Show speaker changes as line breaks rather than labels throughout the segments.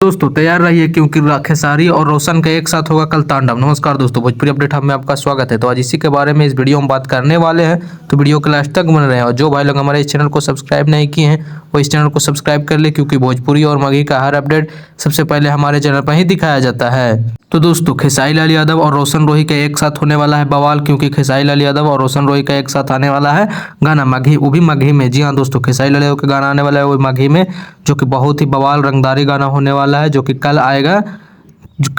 दोस्तों तैयार रहिए क्योंकि खेसारी और रोशन का एक साथ होगा कल तांडव। नमस्कार दोस्तों, भोजपुरी अपडेट में आपका स्वागत है। तो आज इसी के बारे में इस वीडियो में बात करने वाले हैं, तो वीडियो के लास्ट तक बन रहे हैं। और जो भाई लोग हमारे इस चैनल को सब्सक्राइब नहीं किए हैं वो इस चैनल को सब्सक्राइब कर ले, क्योंकि भोजपुरी और मगही का हर अपडेट सबसे पहले हमारे चैनल पर ही दिखाया जाता है। तो दोस्तों खेसारी लाल यादव और रोशन रोही का एक साथ होने वाला है बवाल, क्योंकि खेसारी लाल यादव और रोशन रोही का एक साथ आने वाला है गाना मगही, वो भी मगही में। जी हाँ दोस्तों, खेसारी लाल यादव का गाना आने वाला है वो मगही में, जो कि बहुत ही बवाल रंगदारी गाना होने वाला है, जो कि कल आएगा।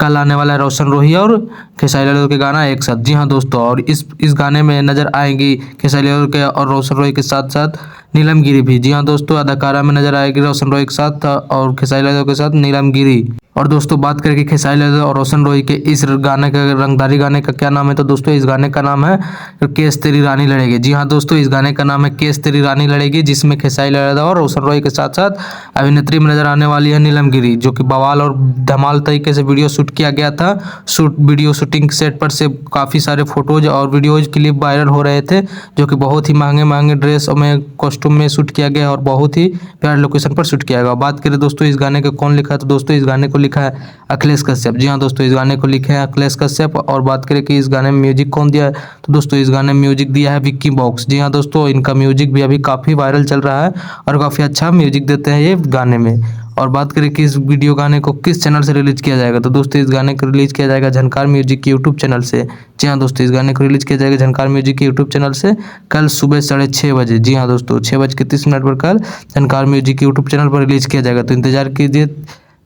कल आने वाला है रोशन रोही और खेसारी लाल यादव के गाना एक साथ। जी हाँ दोस्तों, और इस गाने में नजर आएंगी खेसारी लाल यादव के और रोशन रोही के साथ साथ नीलम गिरी भी। जी हाँ दोस्तों, अदाकारा में नजर आएगी रोशन रोही के साथ और खेसारी लाल यादव के साथ नीलम गिरी। और दोस्तों बात करें कि खेसारी लाल यादव और रोशन रोही के इस गाने का, रंगदारी गाने का क्या नाम है, तो दोस्तों इस गाने का नाम है केस तेरी रानी लड़ेगी। जी हाँ दोस्तों, इस गाने का नाम है केस तेरी रानी लड़ेगी, जिसमें खेसारी लाल यादव और रोशन रोही के साथ साथ अभिनेत्री में नजर आने वाली है नीलम गिरी, जो कि बवाल और धमाल तरीके से वीडियो शूट किया गया था। वीडियो शूटिंग सेट पर से काफ़ी सारे फोटोज और वीडियोज क्लिप वायरल हो रहे थे, जो कि बहुत ही महंगे महंगे ड्रेस में, कॉस्ट्यूम में शूट किया गया और बहुत ही प्यारे लोकेशन पर शूट किया गया। बात करें दोस्तों इस गाने का कौन लिखा है, तो दोस्तों इस गाने को लिखा है अखिलेश कश्यप। जी हाँ दोस्तों, इस गाने को लिखे हैं अखिलेश कश्यप। और बात करें कि इस गाने में म्यूजिक कौन दिया है, तो दोस्तों इस गाने में म्यूजिक दिया है विक्की बॉक्स। जी हाँ दोस्तों, इनका म्यूजिक भी अभी काफ़ी वायरल चल रहा है और काफ़ी अच्छा म्यूजिक देते हैं ये गाने में। और बात करें कि इस वीडियो गाने को किस चैनल से रिलीज किया जाएगा, तो दोस्तों इस गाने को रिलीज किया जाएगा झनकार म्यूजिक के यूट्यूब चैनल से। जी हाँ दोस्तों, इस गाने को रिलीज किया जाएगा झनकार म्यूजिक के यूट्यूब चैनल से कल सुबह 6:30 बजे। जी हाँ दोस्तों, 6:30 पर कल झनकार म्यूजिक के यूट्यूब चैनल पर रिलीज किया जाएगा। तो इंतजार कीजिए।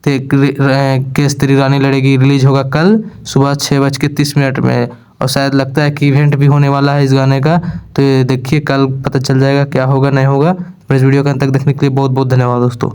केस तेरी रानी लड़ेगी रिलीज होगा कल सुबह 6:30 में, और शायद लगता है कि इवेंट भी होने वाला है इस गाने का। तो ये देखिए, कल पता चल जाएगा क्या होगा नहीं होगा। पर इस वीडियो का अंत तक देखने के लिए बहुत बहुत धन्यवाद दोस्तों।